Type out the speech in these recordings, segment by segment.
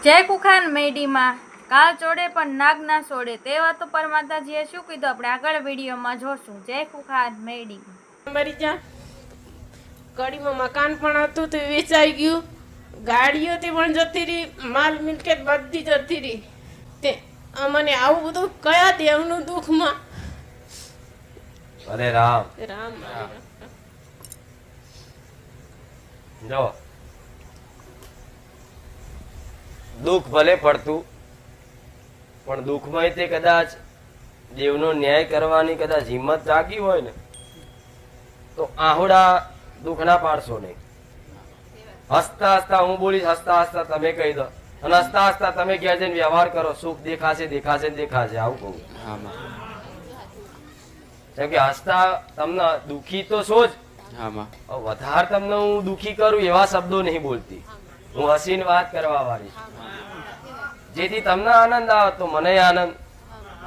જય કુખાન મેડીમાં કાળ ચોડે પણ નાગ ના છોડે તે વાતો પર માતાજીએ શું કીધું આપણે આગળ વિડીયોમાં જોશું. જય કુખાન મેડીમાં મારી ત્યાં કડીમાં મકાન પણ હતું તો વેચાઈ ગયું, ગાડીઓ તે પણ જતી રહી, માલ મિલકત બધી જતી રહી. તે મને આવું બધું કયા દેવનું દુઃખમાં. અરે રામ રામ જો દુઃખ ભલે પડતું પણ દુઃખમાં તે કદાચ દેવનો ન્યાય કરવાની કદાચ હિંમત જાગી હોય ને તો આહોડા દુઃખ ના પાડશો નહીં. હસતા હસતા હું બોલીશ, હસતા હસતા તમે કહી દો અને હસતા હસતા તમે ક્યાં જઈને વ્યવહાર કરો. સુખ દેખાશે દેખાશે ને દેખાશે આવું કહું. કેમ કે હસતા તમને દુઃખી તો છો જ, વધારે તમને હું દુઃખી કરું એવા શબ્દો નહીં બોલતી. હું હસીને વાત કરવા વાળી, જેથી તમને આનંદ આવે તો મને આનંદ,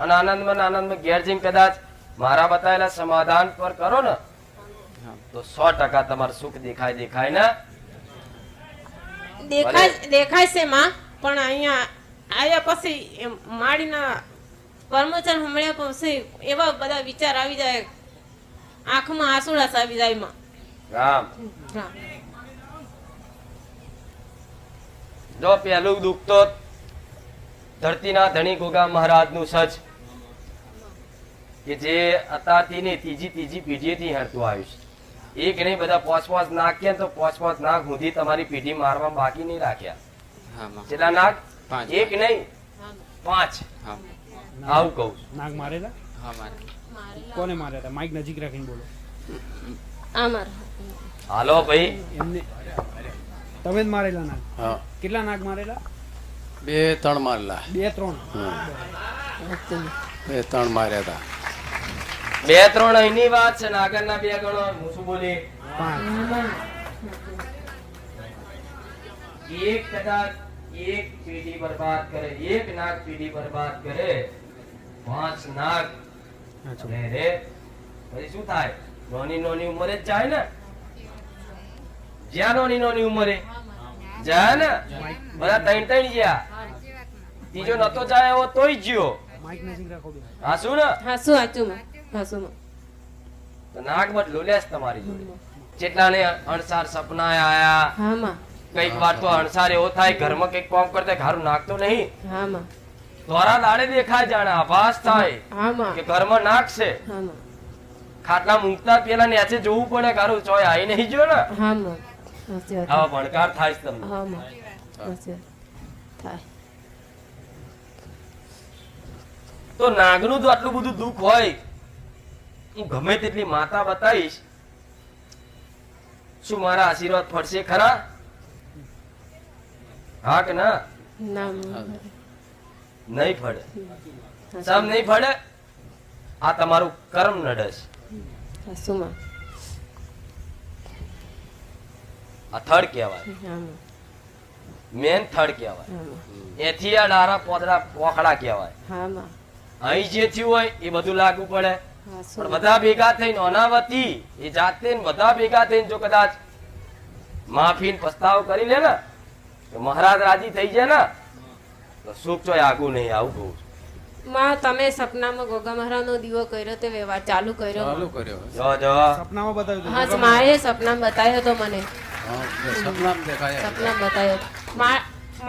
અને આનંદમાં ઘેર જઈને કદાચ મારા બતાવેલા સમાધાન પર કરો ને તો 100% તમારું સુખ દેખાય ને દેખાય છે માં. પણ અહીંયા આયા પછી માડીના કર્મચારી હમણાં પછી એવા બધા વિચાર આવી જાય, આંખમાં આંસુડાસ આવી જાય માં. રામ જો પહેલું દુઃખ તો ધરતીના ધણી ગોગા મહારાજ નું સજ કે જે અત્યારથી ને ત્રીજી પેઢીથી હેરતું આવ્યું છે. એક નહીં બધા 5-5 નાગ કે તો 5-5 નાગ સુધી તમારી પેઢી મારવા બાકી નહીં રાખ્યા. કેટલા નાગ? એક નહીં 5. આવું કહું છું. નાગ મારેલા? હા મારેલા. કોને માર્યા હતા? માઈક નજીક રાખીને બોલો. હાલો ભાઈ, એમને તમે જ મારેલા નાગ? હા. કેટલા નાગ મારેલા? 2-3 મારેલા. 2-3 માર્યા હતા. 2-3 અહીંની વાત છે ને આગળના 2 ગણો. હું શું બોલી? 5. એક કદાચ એક પેઢી બરબાદ કરે, એક નાગ પેઢી બરબાદ કરે, 5 નાગ રે પછી શું થાય? નાની ઉંમરે જ જાય ને. જ્યાં નાની ઉંમરે જાય ને બધા 3 ગયા, ત્રીજો નતો જાય એવો તોય જ્યો. માઈક નજીક રાખો બે. હાસુ ને હાસુ તો નાગ બદલો લેસ તમારી જોડે. જેટલા ને અણસાર સપના આયા, કઈક વાર તો અણસાર એવો થાય ઘરમાં કઈક કામ કરતા ઘારું નાખતો નહીં, ધોરા દાડે દેખાય જાણે આભાસ થાય કે ઘરમાં નાક છે. ખાટલા મૂકતા પેલા નેચે જોવું પડે ઘારું ચોય આઈ નહીં જો ને. આવા ભણકાર થાય છે તમને. તો નાગનું તો આટલું બધું દુઃખ હોય, હું ગમે તેટલી માતા બતાવીશ, શું મારા આશીર્વાદ ફળશે ખરા? હા કે ના? નહીં ફળે. સમ નહીં ફળે. આ તમારું કર્મ નડસ. આ થડ કહેવાય, મેન થડ કહેવાય. એથી આ ડારા પોદરા પોખડા કહેવાય. અહીં જે થયું હોય એ બધું લાગુ પડે. પણ બધા ભેગા થઈને અનાવતી એ જાતે બધા ભેગા થઈને જો કદાચ માફી પસ્તાવ કરી લે ને તો મહારાજ રાજી થઈ જાય ને તો સુખ ચોય આગું નહીં. આવું કહું છું. માં તમે સપનામાં ગોગા મહારાજ નો દીવો કર્યો તે વ્યવહાર ચાલુ કર્યો? જો સપનામાં બતાવ્યું? હા, મારે સપનામાં બતાવ્યો તો મને. સપનામાં દેખાયા. સપનામાં બતાવ્યો.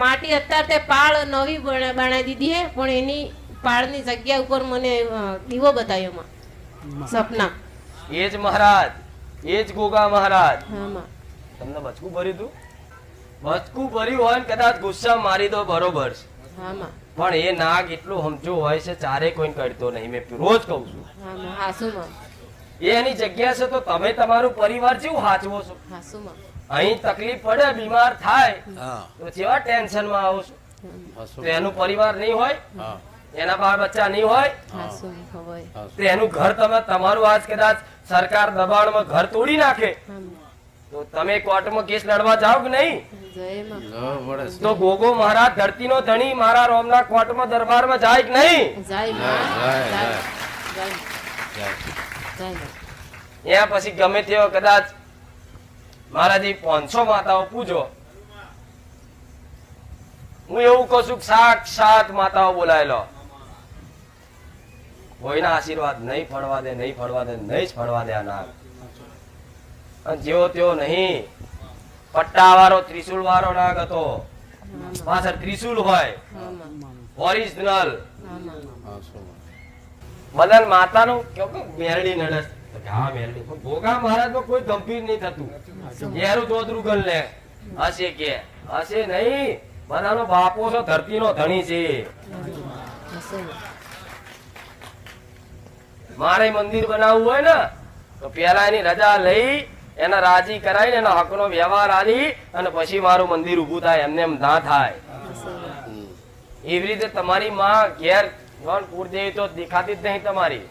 માટી અત્યારે તે પાળ નવી બનાવી દીધી હે, પણ એની પાળની જગ્યા ઉપર મને દીવો બતાવ્યો માં સપના. એ જ મહારાજ, એ જ ગોગા મહારાજ. તમને બચકું ભર્યું તું? બચકું ભર્યું હોય કદાચ ગુસ્સા મારી દો બરોબર છે, પણ એ નાગ એટલું સમજો હોય છે ચારે કોઈ કરતો નહીં. મેં રોજ કહું છું એ એની જગ્યા છે તો તમે તમારું પરિવાર કેવું સાચવો છો? અહીં તકલીફ પડે, બીમાર થાય તો કેવા ટેન્શન માં આવો છો? તો એનું પરિવાર નહીં હોય, એના બાળ બચ્ચા નહીં હોય, તો એનું ઘર તમે તમારું આજ કદાચ સરકાર દબાણમાં ઘર તોડી નાખે તો તમે કોર્ટમાં કેસ લડવા જાઓ કે નહીં? તો ગોગો મહારાજ ધરતીનો ધણી મારા રોમના કોર્ટમાં દરબારમાં જાય કે નહીં? ત્યાં પછી ગમે તેવો કદાચ મહારાજ 500 માતાઓ પૂજો હું એવું કહું છું કે સાક્ષાત માતાઓ બોલાયેલો કોઈના આશીર્વાદ નહીં ફળવા દે, નહીં ફળવા દે, નહીં જ ફળવા દે આ નાગ. અને જેવો તેવો નહીં, પટ્ટા વાળો ત્રિશુલ વાળો નાગ હતો. પાછળ ત્રિશુલ હોય, ઓરિજિનલ. હા, શું બદલ માતાનું કેવું કે મેરડી નડસ. હા મેરડી, પણ ભોગા મહારાજમાં કોઈ ગંભીર નહીં થતું. ઘેરું ચોતરું ગણ લે હશે કે હશે નહીં. બધાનો બાપો છો, ધરતીનો ધણી છે. મારે મંદિર બનાવવું હોય ને તો પેલા એની રજા લઈ એને રાજી કરાવી એના હકનો વ્યવહાર આલી અને પછી મારું મંદિર ઊભું થાય. એમને એમ ના થાય. એવી રીતે તમારી માં ઘેર કુળદેવી તો દેખાતી જ નહીં તમારી.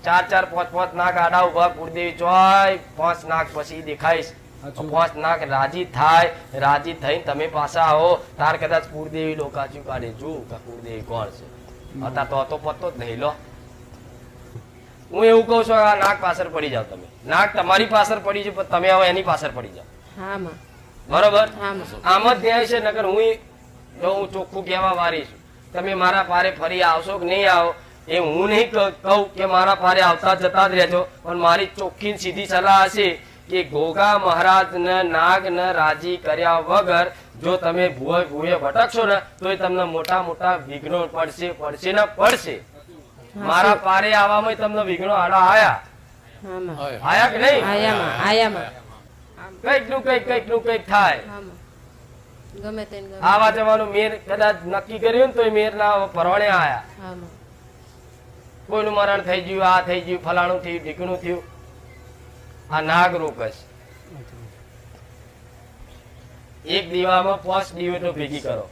4-4, 5-5 નાક આડા ઉભા કુળદેવી ચોય 5 નાક પછી દેખાઈશ. 5 નાક રાજી થાય. રાજી થઈને તમે પાછા આવો તાર કદાચ કુળદેવી લોકાચું કાઢે જો કે કુળદેવી કોણ છે. અત્યારે તો પતો જ નહીં લો. હું એવું કહું છું આ નાક પાછળ પડી જાવ. તમે નાક તમારી પાછળ પડી છે પણ તમે હવે એની પાછળ પડી જાવ. બરોબર? આમ જ ન્યાય છે. નકર હું ચોખ્ખું કહેવા વારી છું. તમે મારા પારે ફરી આવશો કે નહીં આવો એ હું નહીં કહું કે મારા પારે આવતા જતા જ રહેજો. પણ મારી ચોખ્ખી સીધી સલાહ હશે કે ગોગા મહારાજને નાગને રાજી કર્યા વગર જો તમે ભૂએ ભટકશો ને તો એ તમને મોટા મોટા વિઘ્નો પડશે ને પડશે. મારા પારે આવવામાં તમને વિઘ્નો આડા આયા કે નહીં? કઈક નું કઈક થાય. આવા જવાનું મેર કદાચ નક્કી કર્યું ને તો એ મેર ના પરવાણે આયા. કોઈનું મરણ થઈ ગયું, આ થઈ ગયું, ફલાણું થયું, ઢીકણું થયું. આ નાગ રોકસ. એક દીવામાં 5 દિવેટો ભેગી કરો.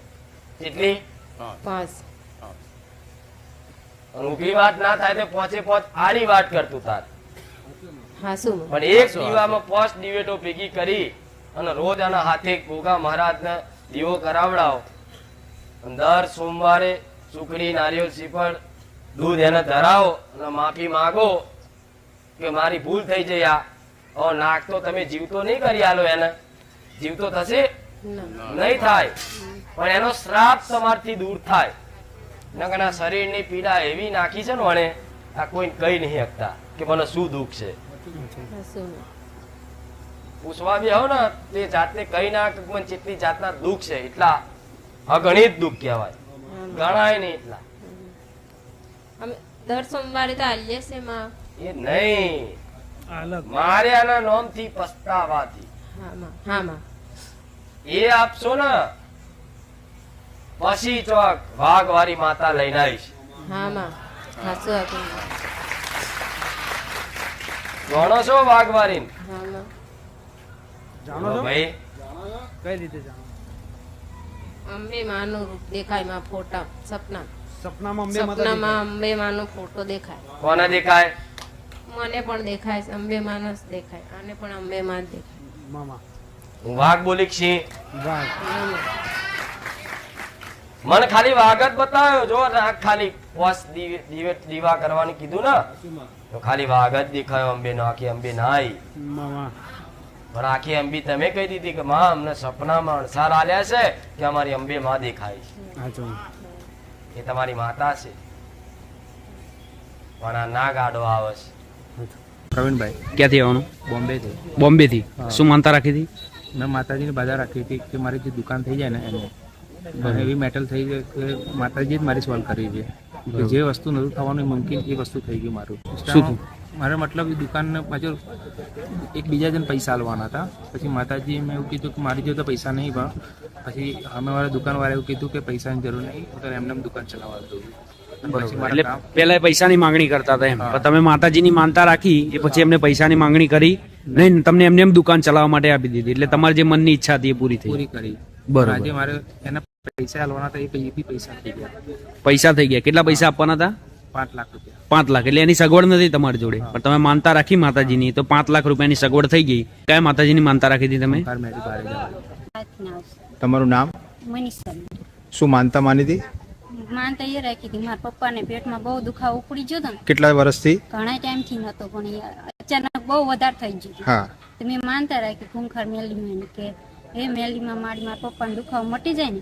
કેટલી? 5. ઊભી વાત ના થાય તો 5 આડી વાત કરતું તાર. પણ એક દીવામાં 5 દિવેટો ભેગી કરી અને રોજ આના હાથે ગોગા મહારાજને દીવો કરાવડાવો. દર સોમવારે સુખડી, નારિયેળ, શ્રીફળ, દૂધ એને ધરાવો અને માફી માંગો કે મારી ભૂલ થઈ જઈ. આ નાક તો તમે જીવતો નહીં કરી આલો. એને જીવતો થશે નહીં થાય પણ એનો શ્રાપ તમારથી દૂર થાય. નકર શરીરની પીડા એવી નાખી છે ને વણે આ કોઈ કઈ નહીં શકતા કે મને શું દુઃખ છે. પૂછવા બી આવો ને તે જાતને કઈ ના મને જેટલી જાતના દુઃખ છે એટલા અગણિત દુઃખ કહેવાય. ગણાય નહીં એટલા. દર સોમવારે તો આલીએ છે માં. એ નહીં, મારે આના નામથી પસ્તાવાથી એ આપશો ને પછી ચોક વાઘ વાળી માતા લઈને આવીશ. ગણો છો વાઘ વાળી? જાણો છો? ભાઈ કઈ રીતે જાણો? અંબે માનું રૂપ દેખાય માં ફોટા સપના. સપનામાં અંબે માતા સપનામાં અંબે માનો ફોટો દેખાય. કોને દેખાય? મને પણ દેખાય છે. અંબે માનો જ દેખાય. આને પણ અંબે માં જ દેખાય. મામા હું વાઘ બોલી છી. વાહ. મને ખાલી વાઘ જ બતાવ્યો. જો ખાલી દીવા કરવાનું કીધું ને તો ખાલી વાઘ જ દેખાયો. અંબે નો આખી અંબે ના આવી. મામા પણ આખી અંબી તમે કહી દીધી કે માં અમને સપનામાં અણસાર આલ્યા છે કે અમારી અંબે માં દેખાય છે. એ તમારી માતા છે પણ આ ના ગાડો આવે છે. પ્રવીણભાઈ ક્યાંથી આવવાનું? બોમ્બેથી. બોમ્બેથી. શું માનતા રાખી હતી? મેં માતાજીની બાધા રાખી હતી કે મારી જે દુકાન થઈ જાય ને એને હેવી મેટલ થઈ જાય કે માતાજી જ મારી સોલ્વ કરી છે. કે જે વસ્તુ નતું થવાનું મુમકિન એ વસ્તુ થઈ ગયું મારું. શું થયું? મારે મતલબ દુકાનને પાછળ એક બીજા જણ પૈસા આલવાના હતા. પછી માતાજી મેં એવું કીધું કે મારી જોડે તો પૈસા નહીં ભાવ. પછી અમે મારા દુકાનવાળા એવું કીધું કે પૈસાની જરૂર નહીં, હું તો એમને દુકાન ચલાવવા દઉં. એટલે પેલા પૈસાની માંગણી કરતા હતા એમ, પણ તમે માતાજીની માનતા રાખી એ પછી એમને પૈસાની માંગણી કરી નહીં, તમને એમને એમ દુકાન ચલાવવા માટે આપી દીધી. એટલે તમારી જે મનની ઈચ્છા હતી એ પૂરી થઈ. પૂરી કરી. બરોબર. આજે મારે એના પૈસા આલવાના હતા, એ પૈસા થઈ ગયા. પૈસા થઈ ગયા. કેટલા પૈસા આપવાના હતા? 5 લાખ રૂપિયા. 5 લાખ. એટલે એની સગવડ નથી તમારી જોડે, પણ તમે માનતા રાખી માતાજીની, તો 5 લાખ રૂપિયાની સગવડ થઈ ગઈ. કયા માતાજીની માનતા રાખી હતી તમે? તમારું નામ? મનીષા. શું માનતા માની હતી? માનતા એ રાખી હતી મારા પપ્પાને પેટમાં બહુ દુખાવો ઉપડી ગયો હતો ને. કેટલા વર્ષથી? ઘણા ટાઈમથી નતો પણ એ અચાનક બહુ વધારે થઈ ગયું. હા. તો મેં માનતા રાખી ખૂંખાર મેલીમાં કે એ મેલીમાં મારી મારા પપ્પાને દુખાવો મટી જાય ને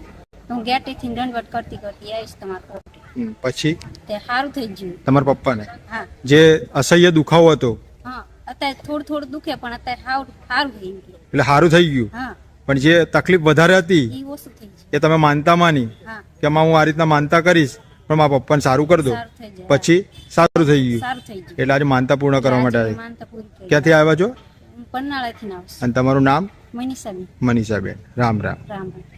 તો હું ગેટેથી દંડવટ કરતી કરતી આવીશ તમારા કોર્ટે. પછી તે સારું થઈ ગયું. તમારા પપ્પાને હા જે અસહ્ય દુખાવો હતો હા અત્યારે થોડું થોડું દુખે પણ અત્યારે સારું થઈ ગયું. એટલે સારું થઈ ગયું, હા પણ જે તકલીફ વધારે હતી એ ઓછું થઈ ગયું. એ તમે માનતા માની હા કે હું આ રીતના માનતા કરીશ પણ મારા પપ્પાને સારું કરી દો, સારું થઈ જાય. પછી સારું થઈ ગયું. સારું થઈ ગયું. એટલે આજે માનતા પૂર્ણ કરવા માટે આજે આવી. માનતા પૂરી કરી. ક્યાંથી આવ્યા છો હું પન્નાળાથી આવીશ. અને તમારું નામ? મનીષાબેન. મનીષાબેન. રામ રામ. રામ રામ.